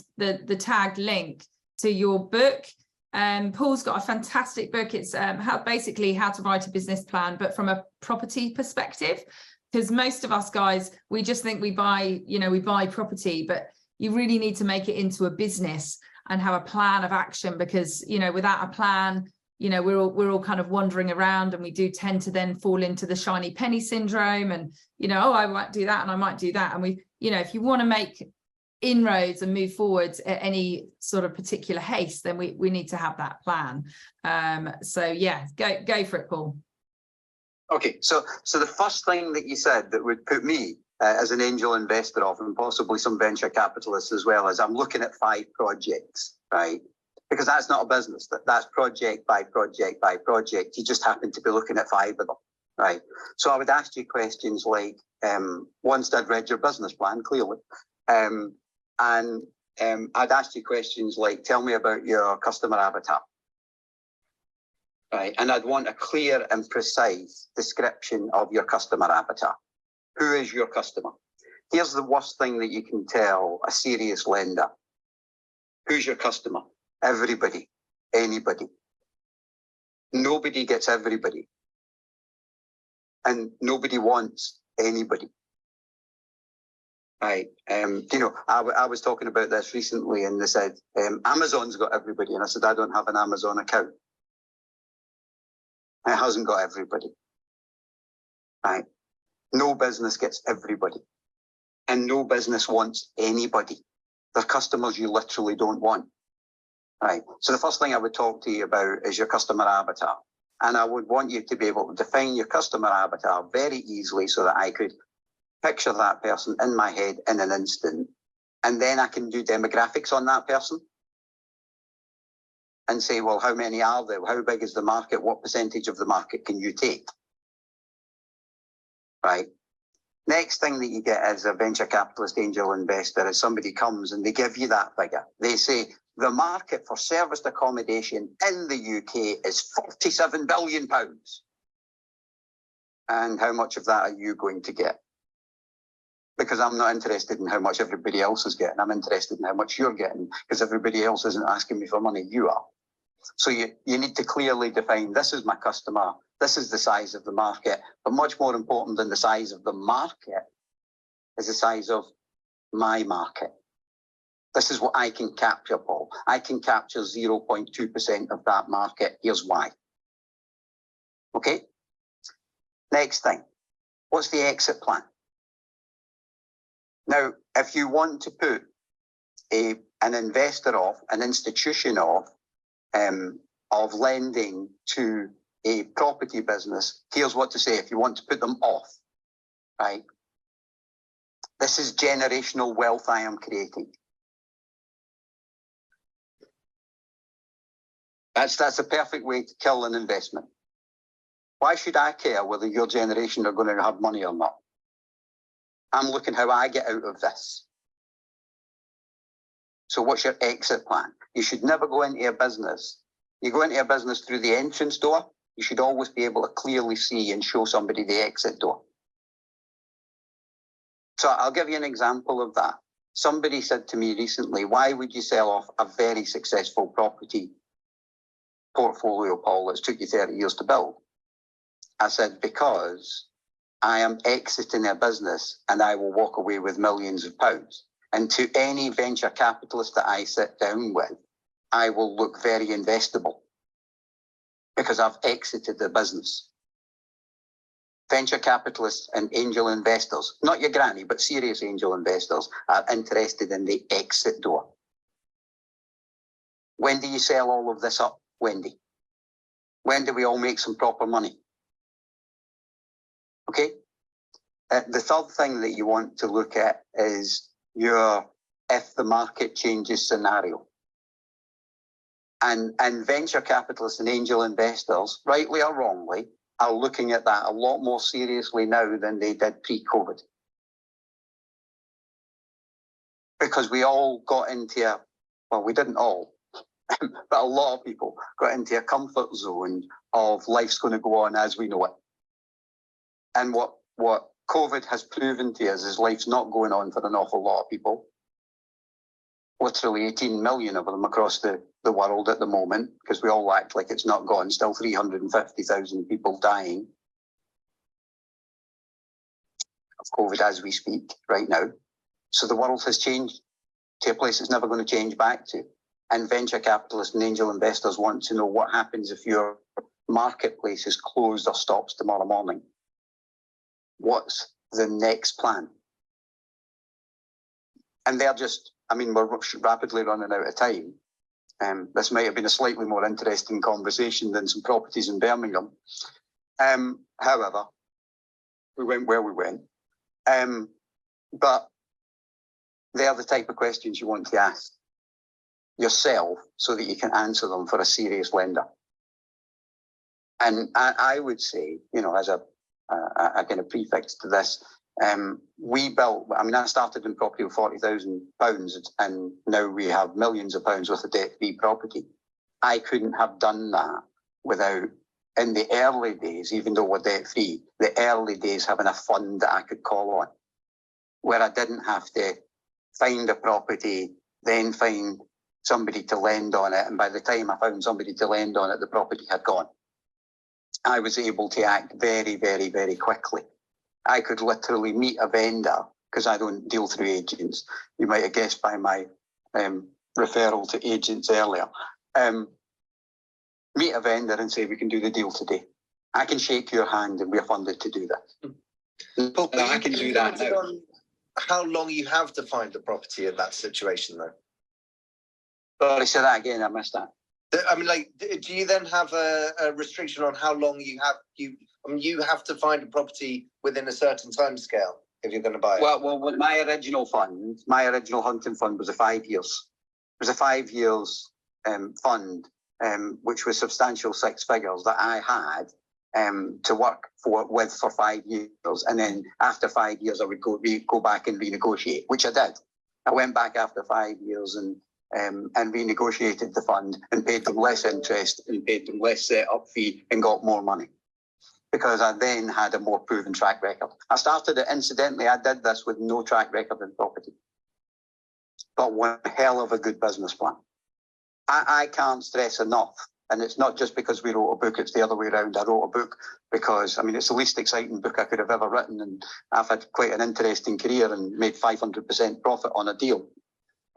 tagged link to your book. Paul's got a fantastic book. It's how to write a business plan, but from a property perspective, because most of us guys, we just think we buy property, but you really need to make it into a business and have a plan of action, because without a plan, we're all kind of wandering around, and we do tend to then fall into the shiny penny syndrome, and I might do that and I might do that, and we if you want to make inroads and move forward at any sort of particular haste, then we need to have that plan. So yeah, go for it, Paul. Okay, so the first thing that you said that would put me as an angel investor of, and possibly some venture capitalists as well, as I'm looking at 5 projects, right? Because that's not a business, that's project by project by project. You just happen to be looking at 5 of them, right? So I would ask you questions like, once I'd read your business plan, clearly, and I'd ask you questions like, tell me about your customer avatar, right? And I'd want a clear and precise description of your customer avatar. Who is your customer? Here's the worst thing that you can tell a serious lender. Who's your customer? Everybody, anybody. Nobody gets everybody. And nobody wants anybody. Right. I was talking about this recently, and they said, Amazon's got everybody. And I said, I don't have an Amazon account. It hasn't got everybody. Right. No business gets everybody, and no business wants anybody. They're customers you literally don't want. Right. So the first thing I would talk to you about is your customer avatar. And I would want you to be able to define your customer avatar very easily, so that I could picture that person in my head in an instant, and then I can do demographics on that person and say, well, how many are there? How big is the market? What percentage of the market can you take? Right. Next thing that you get as a venture capitalist angel investor is somebody comes and they give you that figure. They say the market for serviced accommodation in the UK is £47 billion. And how much of that are you going to get? Because I'm not interested in how much everybody else is getting. I'm interested in how much you're getting, because everybody else isn't asking me for money. You are. So you need to clearly define, this is my customer, this is the size of the market, but much more important than the size of the market is the size of my market. This is what I can capture, Paul. I can capture 0.2% of that market. Here's why. Okay? Next thing, what's the exit plan? Now, if you want to put an investor off, an institution off, of lending to a property business, here's what to say if you want to put them off, right? This is generational wealth I am creating. That's a perfect way to kill an investment. Why should I care whether your generation are going to have money or not? I'm looking how I get out of this. So what's your exit plan? You should never go into a business. You go into a business through the entrance door, you should always be able to clearly see and show somebody the exit door. So I'll give you an example of that. Somebody said to me recently, why would you sell off a very successful property portfolio, Paul, that's took you 30 years to build? I said, because I am exiting a business and I will walk away with millions of pounds. And to any venture capitalist that I sit down with, I will look very investable because I've exited the business. Venture capitalists and angel investors, not your granny, but serious angel investors, are interested in the exit door. When do you sell all of this up, Wendy? When do we all make some proper money? Okay? The third thing that you want to look at is your if the market changes scenario. And venture capitalists and angel investors, rightly or wrongly, are looking at that a lot more seriously now than they did pre-COVID. Because we all got into well, we didn't all, but a lot of people got into a comfort zone of life's going to go on as we know it. And what COVID has proven to us is life's not going on for an awful lot of people. Literally 18 million of them across the world at the moment, because we all act like it's not gone. Still 350,000 people dying of COVID as we speak right now. So the world has changed to a place it's never going to change back to. And venture capitalists and angel investors want to know what happens if your marketplace is closed or stops tomorrow morning. What's the next plan? And they're just, I mean, we're rapidly running out of time. This might have been a slightly more interesting conversation than some properties in Birmingham. However, we went where we went. But they are the type of questions you want to ask yourself so that you can answer them for a serious lender. And I would say, you know, as a kind of prefix to this, we built, I mean, I started in property with £40,000 and now we have millions of pounds worth of debt-free property. I couldn't have done that without, in the early days, even though we're debt-free, the early days having a fund that I could call on, where I didn't have to find a property, then find somebody to lend on it. And by the time I found somebody to lend on it, the property had gone. I was able to act very, very, very quickly. I could literally meet a vendor, because I don't deal through agents. You might have guessed by my referral to agents earlier. Meet a vendor and say, we can do the deal today. I can shake your hand and we're funded to do that. But I can do that now. How long you have to find the property in that situation, though? Sorry, say that again, I missed that. I mean, like, do you then have a restriction on how long you have? You have to find a property within a certain time scale if you're going to buy it? Well, with my original hunting fund was 5 years. It was a 5 years fund, which was substantial six figures that I had to work with for 5 years, and then after 5 years I would go back and renegotiate, which I did. I went back after 5 years and renegotiated the fund and paid them less interest and paid them less set-up fee and got more money, because I then had a more proven track record. I started it, incidentally, I did this with no track record in property, but one hell of a good business plan. I can't stress enough, and it's not just because we wrote a book, it's the other way around. I wrote a book because, I mean, it's the least exciting book I could have ever written, and I've had quite an interesting career and made 500% profit on a deal,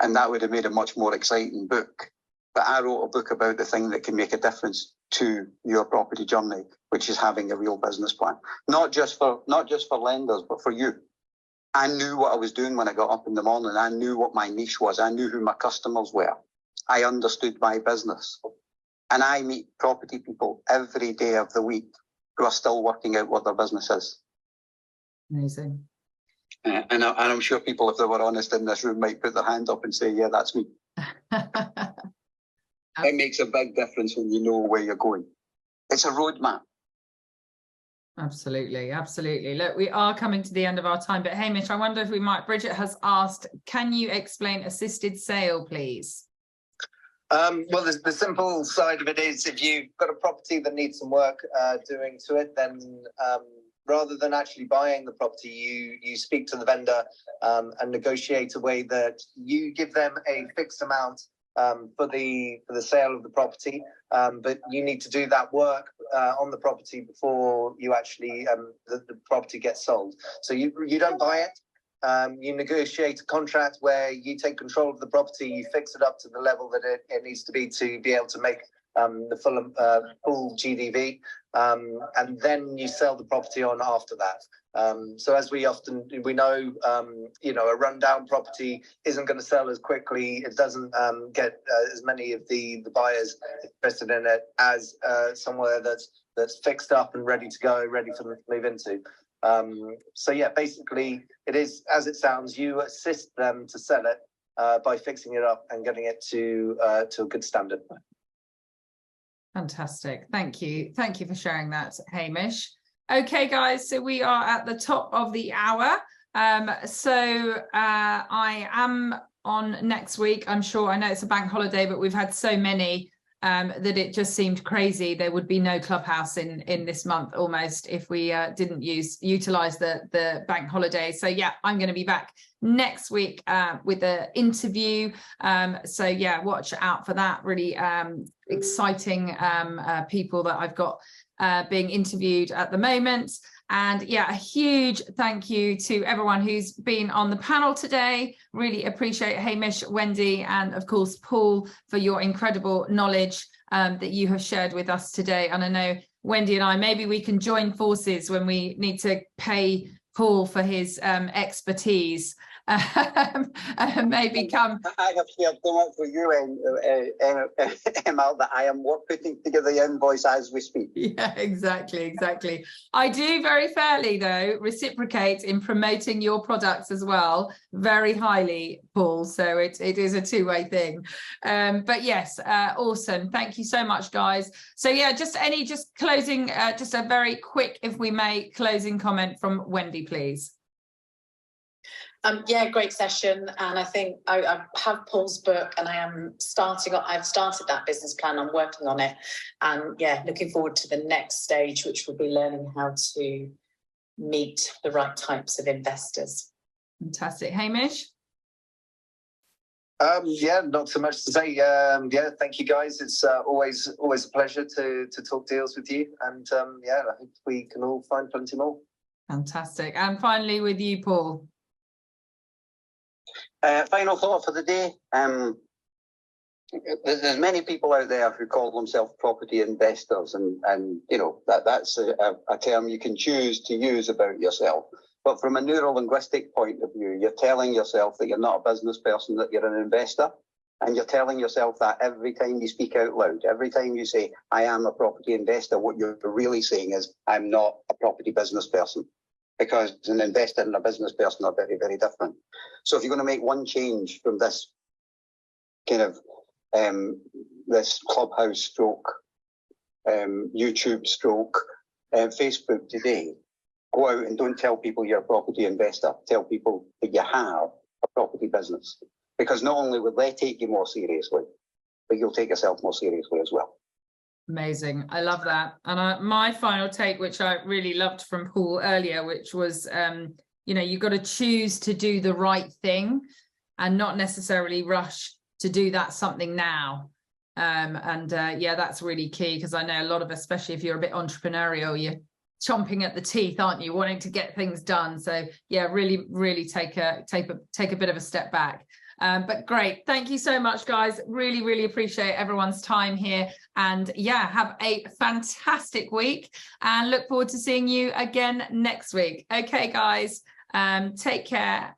and that would have made a much more exciting book. But I wrote a book about the thing that can make a difference to your property journey, which is having a real business plan. Not just for lenders, but for you. I knew what I was doing when I got up in the morning. I knew what my niche was. I knew who my customers were. I understood my business. And I meet property people every day of the week who are still working out what their business is. Amazing. And I'm sure people, if they were honest in this room, might put their hand up and say, yeah, that's me. It makes a big difference when you know where you're going. It's a roadmap. Absolutely, absolutely. Look, we are coming to the end of our time, but Hamish, I wonder if we might, Bridget has asked, can you explain assisted sale, please? Well, the simple side of it is, if you've got a property that needs some work doing to it, then rather than actually buying the property, you speak to the vendor and negotiate a way that you give them a fixed amount for the sale of the property, but you need to do that work on the property before you actually the property gets sold. So you don't buy it. You negotiate a contract where you take control of the property, you fix it up to the level that it needs to be able to make the full GDV, and then you sell the property on after that. So as we know, a rundown property isn't going to sell as quickly. It doesn't get as many of the buyers interested in it as somewhere that's fixed up and ready to go, ready for them to move into. So yeah, basically it is as it sounds. You assist them to sell it by fixing it up and getting it to a good standard. Fantastic. Thank you for sharing that, Hamish. Okay, guys, so we are at the top of the hour. So I am on next week. I'm sure, I know it's a bank holiday, but we've had so many that it just seemed crazy. There would be no Clubhouse in this month almost if we didn't utilize the bank holiday. So yeah, I'm going to be back next week with an interview. So yeah, watch out for that. Really exciting people that I've got being interviewed at the moment. And yeah, a huge thank you to everyone who's been on the panel today. Really appreciate Hamish, Wendy, and of course, Paul, for your incredible knowledge that you have shared with us today. And I know Wendy and I, maybe we can join forces when we need to pay Paul for his expertise. Maybe come. I have shared so much with you, Emma, that I am putting together the invoice as we speak. Yeah, exactly. I do very fairly, though, reciprocate in promoting your products as well, very highly, Paul. So it is a two-way thing. But yes, awesome. Thank you so much, guys. So yeah, just closing, just a very quick, if we may, closing comment from Wendy, please. Yeah, great session, and I think I have Paul's book, and I've started that business plan. I'm working on it, and yeah, looking forward to the next stage, which will be learning how to meet the right types of investors. Fantastic. Hamish? Yeah, not so much to say. Yeah, thank you guys. It's always a pleasure to talk deals with you, and yeah, I hope we can all find plenty more. Fantastic. And finally with you, Paul. Final thought for the day. There's many people out there who call themselves property investors, and you know that's a term you can choose to use about yourself. But from a neurolinguistic point of view, you're telling yourself that you're not a business person, that you're an investor, and you're telling yourself that every time you speak out loud, every time you say, I am a property investor, what you're really saying is, I'm not a property business person. because an investor and a business person are very, very different. So if you're going to make one change from this kind of this Clubhouse stroke, YouTube stroke, Facebook today, go out and don't tell people you're a property investor. Tell people that you have a property business, because not only will they take you more seriously, but you'll take yourself more seriously as well. Amazing. I love that. And my final take, which I really loved from Paul earlier, which was, you know, you've got to choose to do the right thing and not necessarily rush to do that something now. Yeah, that's really key, because I know a lot of, especially if you're a bit entrepreneurial, you're chomping at the teeth, aren't you, wanting to get things done. So yeah, really take a bit of a step back. But great, thank you so much, guys. Really appreciate everyone's time here, and yeah, have a fantastic week and look forward to seeing you again next week. Okay, guys, take care.